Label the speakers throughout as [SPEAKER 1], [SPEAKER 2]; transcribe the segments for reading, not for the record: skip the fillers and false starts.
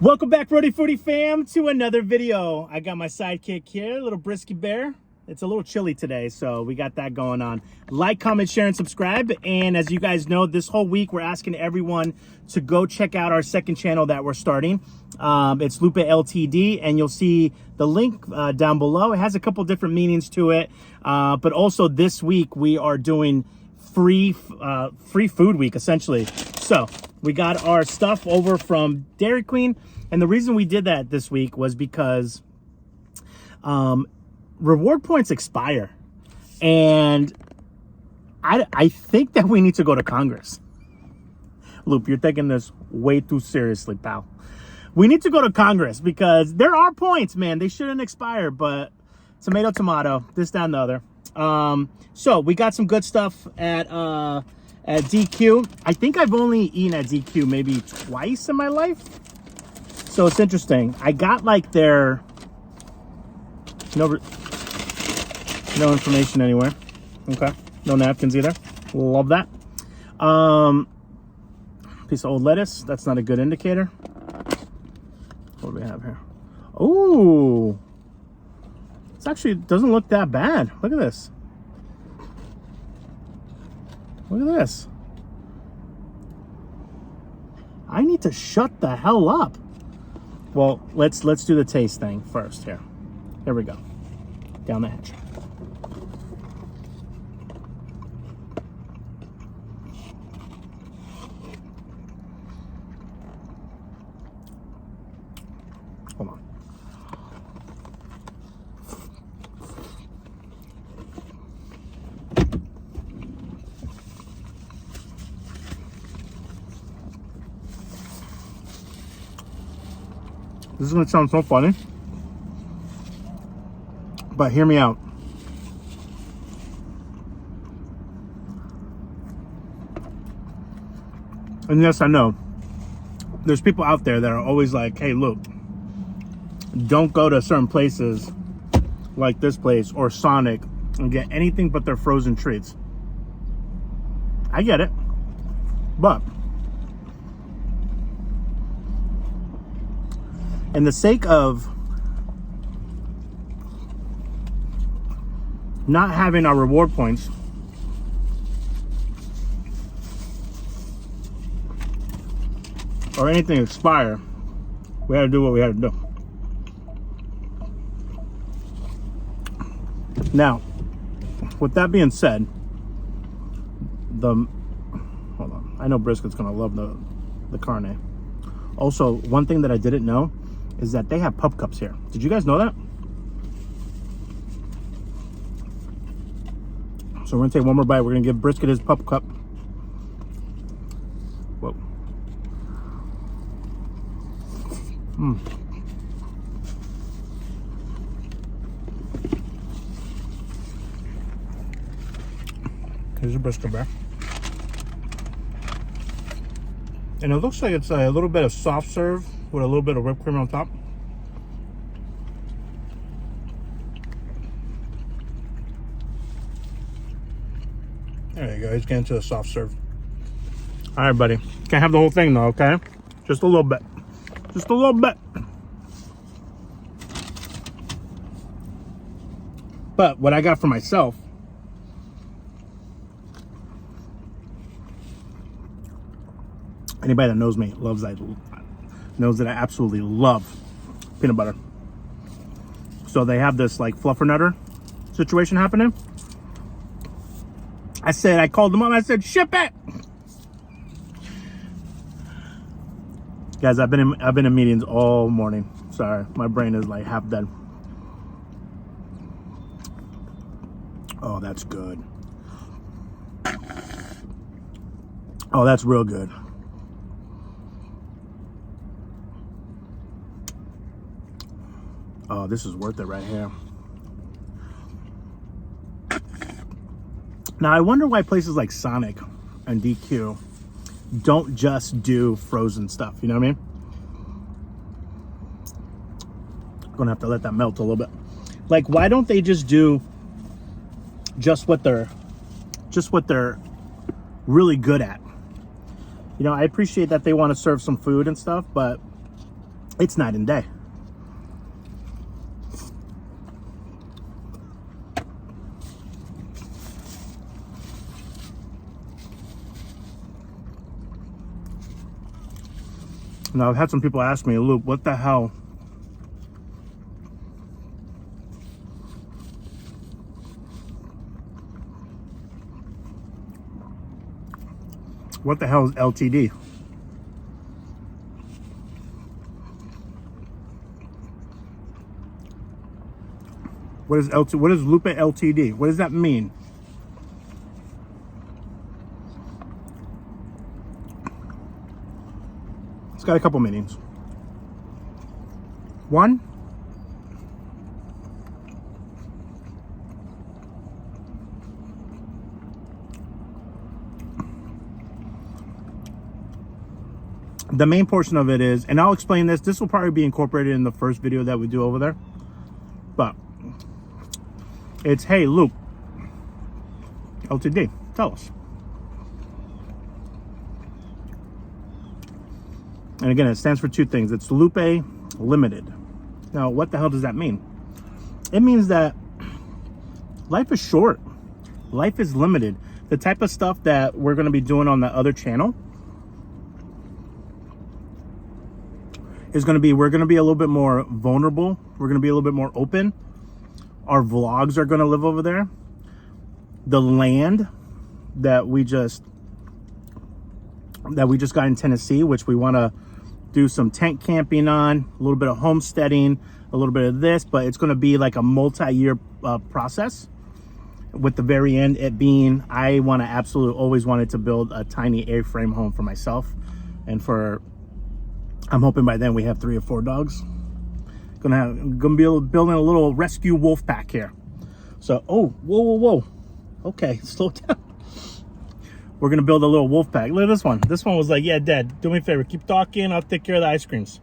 [SPEAKER 1] Welcome back, Roadie Foodie fam, to another video. I got my sidekick here, little Brisky Bear. It's a little chilly today, so we got that going on. Like, comment, share, and subscribe. And as you guys know, this whole week we're asking everyone to go check out our second channel that we're starting. It's Lupe LTD, and you'll see the link down below. It has a couple different meanings to it, but also this week we are doing free food week, essentially. So we got our stuff over from Dairy Queen, and the reason we did that this week was because reward points expire, and I think that we need to go to Congress. Loop, you're taking this way too seriously, pal. We need to go to Congress because there are points, man. They shouldn't expire, but tomato, tomato, this, that, and the other. So we got some good stuff at DQ. I think I've only eaten at DQ maybe twice in my life. So it's interesting. I got like their no information anywhere. Okay. No napkins either. Love that. Piece of old lettuce. That's not a good indicator. What do we have here? Oh, it's actually doesn't look that bad. Look at this. Look at this. I need to shut the hell up. Well, let's do the taste thing first here. Here we go. Down the hatch. Hold on. This is going to sound so funny, but hear me out. And yes, I know there's people out there that are always like, hey, look, don't go to certain places like this place or Sonic and get anything but their frozen treats. I get it, but in the sake of not having our reward points, or anything expire, we had to do what we had to do. Now, with that being said, hold on. I know Brisket's gonna love the carne. Also, one thing that I didn't know is that they have pup cups here. Did you guys know that? So we're gonna take one more bite. We're gonna give Brisket his pup cup. Whoa. Here's a Brisket Bear. And it looks like it's a little bit of soft serve with a little bit of whipped cream on top. There you go. He's getting to the soft serve. All right, buddy. Can't have the whole thing though, okay? Just a little bit. Just a little bit. But what I got for myself, anybody that knows me knows that I absolutely love peanut butter. So they have this like fluffernutter situation happening. I called them up, I said, ship it. Guys, I've been in meetings all morning. Sorry, my brain is like half dead. Oh, that's good. Oh, that's real good. Oh, this is worth it right here. Now, I wonder why places like Sonic and DQ don't just do frozen stuff, you know what I mean? I'm gonna have to let that melt a little bit. Like, why don't they just do just what they're really good at? You know, I appreciate that they want to serve some food and stuff, but It's night and day. Now, I've had some people ask me, Luke, what the hell? What the hell is LTD? What is Lupe LTD? What does that mean? It's got a couple meanings. One, the main portion of it is, and I'll explain this, this will probably be incorporated in the first video that we do over there, but it's, hey, Luke, LTD, tell us. And again, it stands for two things. It's Lupe Limited. Now, what the hell does that mean? It means that life is short. Life is limited. The type of stuff that we're going to be doing on the other channel is going to be, we're going to be a little bit more vulnerable. We're going to be a little bit more open. Our vlogs are going to live over there. The land that we just got in Tennessee, which we want to do some tent camping on, a little bit of homesteading, a little bit of this, but it's going to be like a multi-year process, with the very end it being, I want to absolutely always wanted to build a tiny A-frame home for myself, and for, I'm hoping by then we have 3 or 4 dogs. Gonna be building a little rescue wolf pack here. So, oh, whoa. Okay, slow down. We're gonna build a little wolf pack. Look at this one. This one was like, yeah, Dad, do me a favor, keep talking, I'll take care of the ice creams.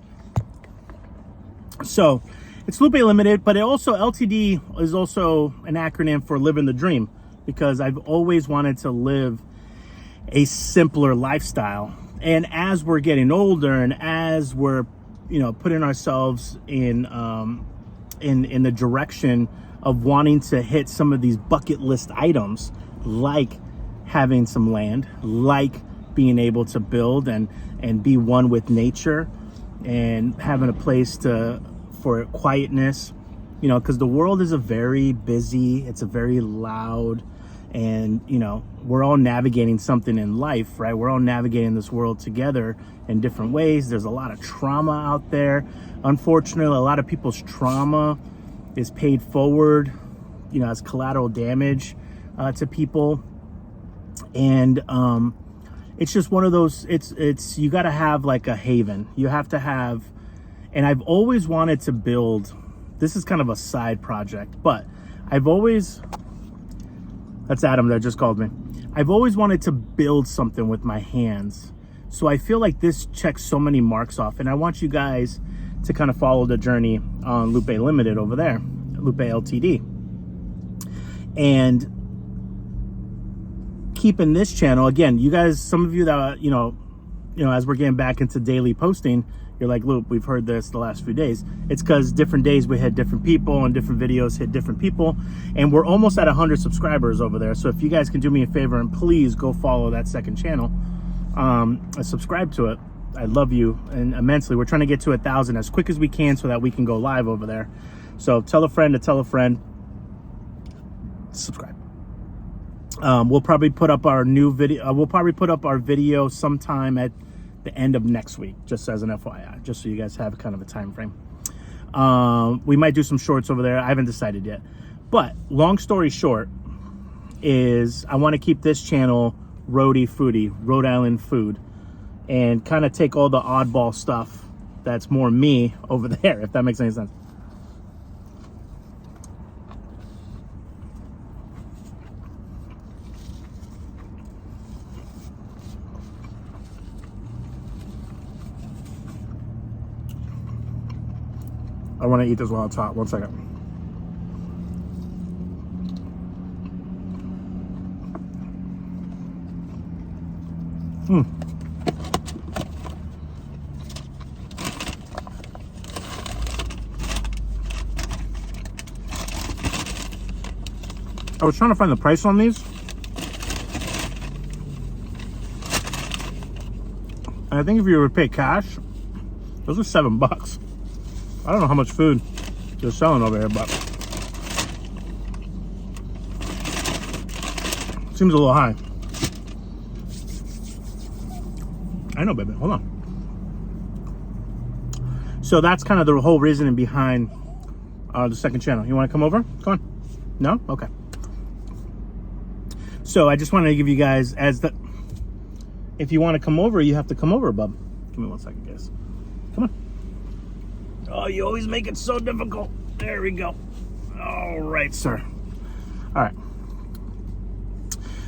[SPEAKER 1] So it's Lupe Limited, but it also, LTD is also an acronym for living the dream, because I've always wanted to live a simpler lifestyle. And as we're getting older, and as we're, you know, putting ourselves in the direction of wanting to hit some of these bucket list items, like having some land, like being able to build and be one with nature, and having a place for quietness, you know, because the world is a very busy, it's a very loud, and, you know, we're all navigating something in life, right? We're all navigating this world together in different ways. There's a lot of trauma out there. Unfortunately, a lot of people's trauma is paid forward, you know, as collateral damage to people. And it's just one of those, it's you got to have like a haven. You have to have, and I've always wanted to build, this is kind of a side project, but I've always, that's Adam that just called me. I've always wanted to build something with my hands. So I feel like this checks so many marks off, and I want you guys to kind of follow the journey on Lupe Limited over there, Lupe LTD. And keeping this channel, again, you guys, some of you that, you know, as we're getting back into daily posting, you're like, Luke, we've heard this the last few days. It's because different days we hit different people, and different videos hit different people, and we're almost at 100 subscribers over there. So if you guys can do me a favor and please go follow that second channel, and subscribe to it, I love you and immensely. We're trying to get to 1,000 as quick as we can so that we can go live over there. So tell a friend to tell a friend, subscribe. We'll probably put up our new video. We'll probably put up our video sometime at the end of next week, just as an FYI, just so you guys have kind of a time frame. We might do some shorts over there. I haven't decided yet, but long story short is I want to keep this channel RHODE foodie, Rhode Island food, and kind of take all the oddball stuff that's more me over there, if that makes any sense. I want to eat this while it's hot. 1 second. I was trying to find the price on these. And I think if you were to pay cash, those are $7. I don't know how much food they're selling over here, but seems a little high. I know, baby. Hold on. So that's kind of the whole reasoning behind the second channel. You want to come over? Come on. No? Okay. So I just wanted to give you guys if you want to come over, you have to come over, bub. Give me 1 second, guys. Come on. Oh, you always make it so difficult. There we go. All right, sir. All right.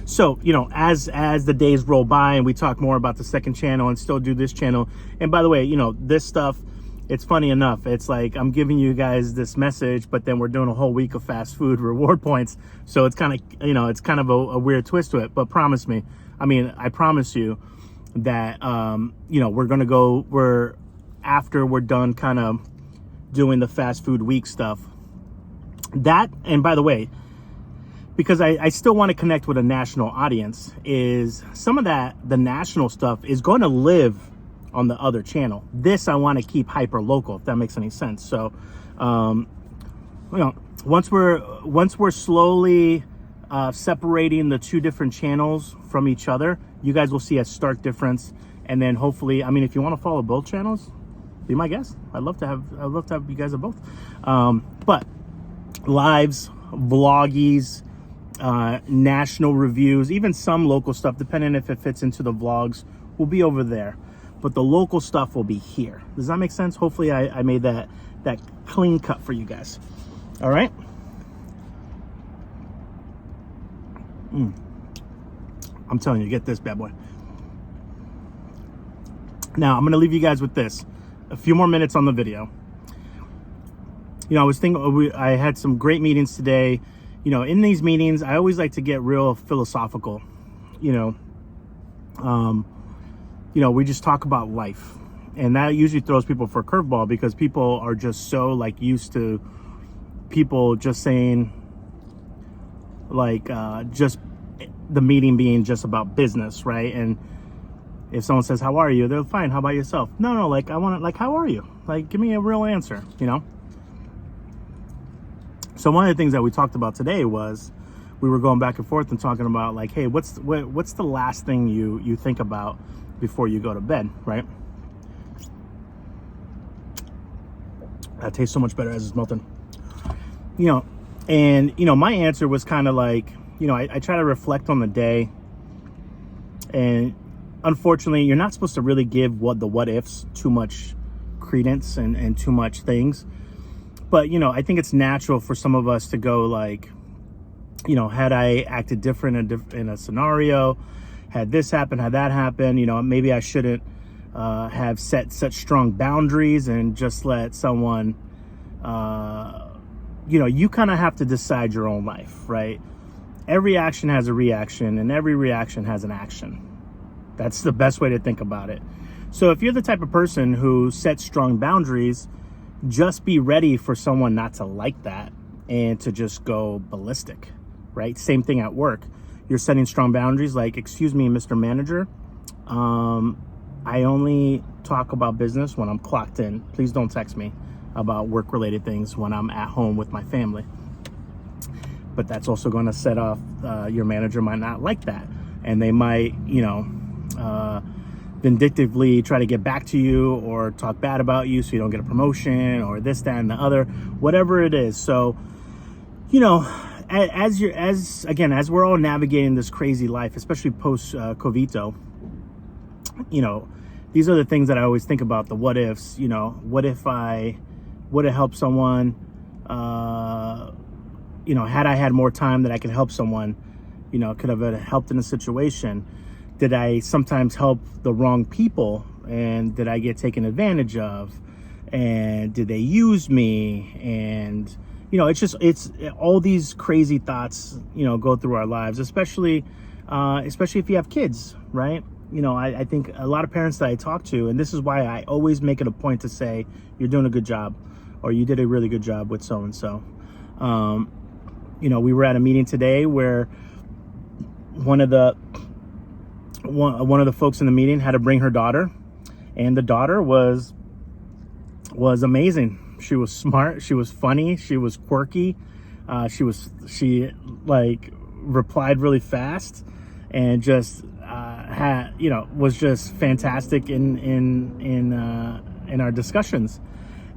[SPEAKER 1] So, you know, as the days roll by and we talk more about the second channel and still do this channel. And by the way, you know, this stuff, it's funny enough. It's like I'm giving you guys this message, but then we're doing a whole week of fast food reward points. So it's kind of, you know, it's kind of a weird twist to it. But promise me, I promise you that, you know, after we're done kind of doing the fast food week stuff. That, and by the way, because I still want to connect with a national audience, is some of the national stuff is going to live on the other channel. This I want to keep hyper local, if that makes any sense. So, you know, once we're slowly separating the two different channels from each other, you guys will see a stark difference. And then hopefully, I mean, if you want to follow both channels, be my guest. I'd love to have you guys at both. But lives, vloggies, national reviews, even some local stuff, depending if it fits into the vlogs, will be over there. But the local stuff will be here. Does that make sense? Hopefully I made that clean cut for you guys. All right. I'm telling you, get this bad boy. Now I'm gonna leave you guys with this. A few more minutes on the video. You know, I was thinking, I had some great meetings today. You know, in these meetings, I always like to get real philosophical. You know, we just talk about life, and that usually throws people for a curveball because people are just so like used to people just saying like just the meeting being just about business, right? And if someone says, "How are you?" they're fine. How about yourself? No, like I want to, like, how are you? Like, give me a real answer, you know? So one of the things that we talked about today was we were going back and forth and talking about like, hey, what's the last thing you think about before you go to bed, right? That tastes so much better as it's melting. You know, and, you know, my answer was kind of like, you know, I try to reflect on the day, and unfortunately, you're not supposed to really give the what ifs too much credence and too much things. But, you know, I think it's natural for some of us to go like, you know, had I acted different in a scenario, had this happen, had that happen, you know, maybe I shouldn't have set such strong boundaries and just let someone, you know, you kind of have to decide your own life, right? Every action has a reaction, and every reaction has an action. That's the best way to think about it. So if you're the type of person who sets strong boundaries, just be ready for someone not to like that and to just go ballistic, right? Same thing at work. You're setting strong boundaries like, excuse me, Mr. Manager, I only talk about business when I'm clocked in. Please don't text me about work-related things when I'm at home with my family. But that's also going to set off, your manager might not like that. And they might, you know, vindictively try to get back to you or talk bad about you so you don't get a promotion or this, that, and the other, whatever it is. So, you know, as we're all navigating this crazy life, especially post Covito, you know, these are the things that I always think about, the what ifs. You know, what if I would have helped someone, you know, had I had more time that I could help someone, you know, could have helped in a situation. Did I sometimes help the wrong people, and did I get taken advantage of, and did they use me? And, you know, it's all these crazy thoughts, you know, go through our lives, especially if you have kids, right? You know, I think a lot of parents that I talk to, and this is why I always make it a point to say, you're doing a good job, or you did a really good job with so-and-so. you know, we were at a meeting today where one of the folks in the meeting had to bring her daughter, and the daughter was amazing. She was smart, she was funny, she was quirky, she like replied really fast, and just had, you know, was just fantastic in our discussions.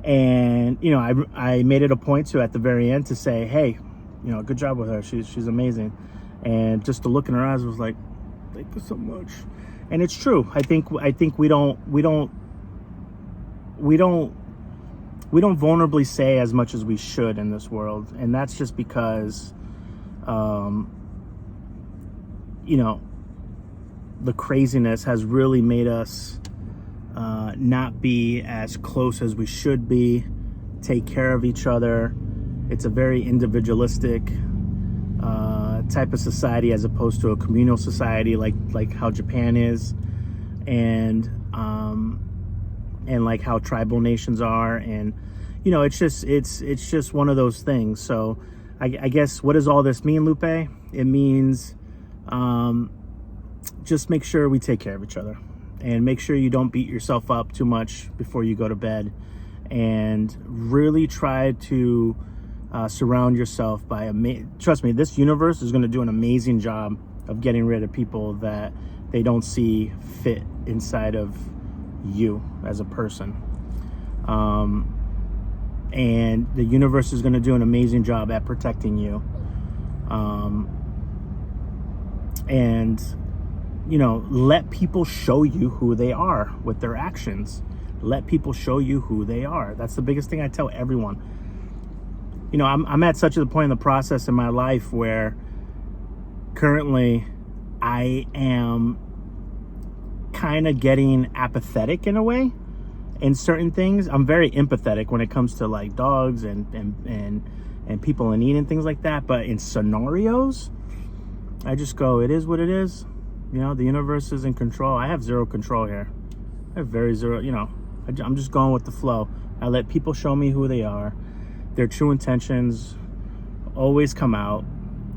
[SPEAKER 1] And you know, I made it a point to, at the very end, to say, hey, you know, good job with her, she's amazing. And just the look in her eyes was like, thank you so much. And it's true. I think we don't vulnerably say as much as we should in this world, and that's just because you know, the craziness has really made us not be as close as we should be, take care of each other. It's a very individualistic type of society, as opposed to a communal society like how Japan is, and like how tribal nations are. And you know, it's just one of those things. So I guess, what does all this mean, Lupe? It means just make sure we take care of each other, and make sure you don't beat yourself up too much before you go to bed, and really try to surround yourself by trust me, this universe is going to do an amazing job of getting rid of people that they don't see fit inside of you as a person. And the universe is going to do an amazing job at protecting you. And you know, let people show you who they are with their actions. Let people show you who they are. That's the biggest thing I tell everyone. You know, I'm at such a point in the process in my life where currently I am kind of getting apathetic in a way in certain things. I'm very empathetic when it comes to like dogs and people in need and things like that. But in scenarios, I just go, it is what it is. You know, the universe is in control. I have zero control here. I have very zero, you know, I'm just going with the flow. I let people show me who they are. Their true intentions always come out.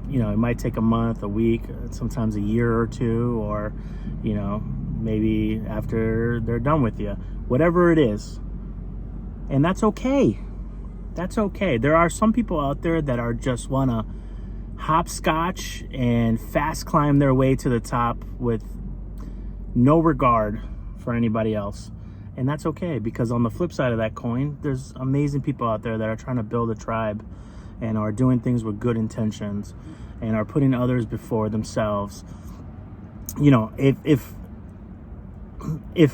[SPEAKER 1] You know, it might take a month, a week, sometimes a year or two, or, you know, maybe after they're done with you. Whatever it is. And that's okay. That's okay. There are some people out there that are just want to hopscotch and fast climb their way to the top with no regard for anybody else. And that's okay, because on the flip side of that coin, there's amazing people out there that are trying to build a tribe and are doing things with good intentions and are putting others before themselves. You know, if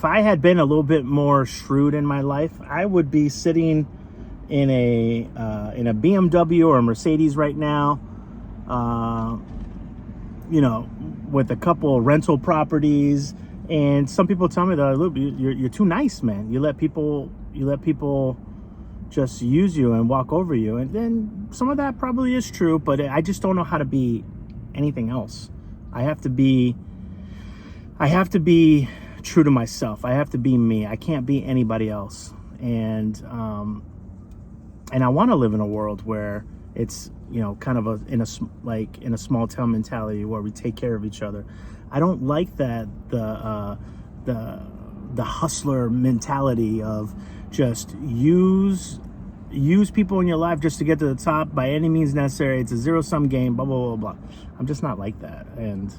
[SPEAKER 1] I had been a little bit more shrewd in my life, I would be sitting in a BMW or a Mercedes right now, you know, with a couple rental properties. And some people tell me that, look, you're too nice, man. You let people just use you and walk over you. And then some of that probably is true, but I just don't know how to be anything else. I have to be true to myself. I have to be me. I can't be anybody else. And I want to live in a world where it's, you know, kind of in a small town mentality where we take care of each other. I don't like that the hustler mentality of just use people in your life just to get to the top by any means necessary. It's a zero-sum game, blah blah blah blah. I'm just not like that, and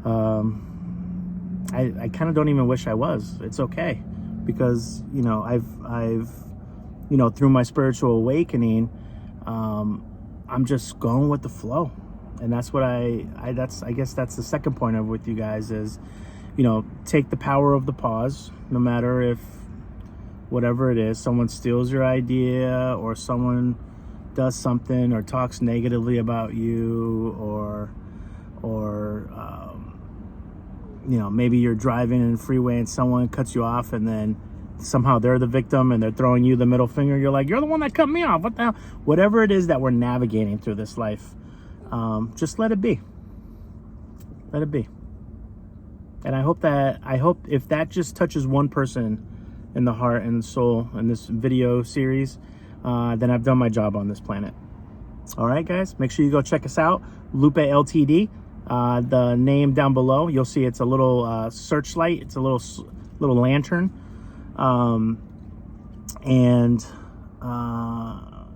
[SPEAKER 1] I kind of don't even wish I was. It's okay, because you know, I've you know, through my spiritual awakening, I'm just going with the flow. And that's what I guess that's the second point of with you guys is, you know, take the power of the pause, no matter if whatever it is, someone steals your idea or someone does something or talks negatively about you, or you know, maybe you're driving in the freeway and someone cuts you off, and then somehow they're the victim and they're throwing you the middle finger. You're like, you're the one that cut me off. What the hell? Whatever it is that we're navigating through this life, just let it be. Let it be. And I hope if that just touches one person in the heart and the soul in this video series, then I've done my job on this planet. All right, guys, make sure you go check us out, Lupe LTD. The name down below, you'll see it's a little searchlight. It's a little lantern.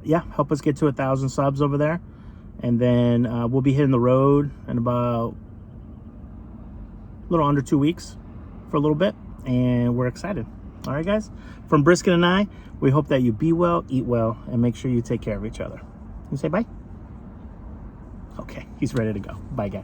[SPEAKER 1] Yeah, help us get to 1,000 subs over there. And then we'll be hitting the road in about a little under 2 weeks for a little bit. And we're excited. All right, guys, from Brisket and I, we hope that you be well, eat well, and make sure you take care of each other. You say bye? Okay, he's ready to go. Bye, guys.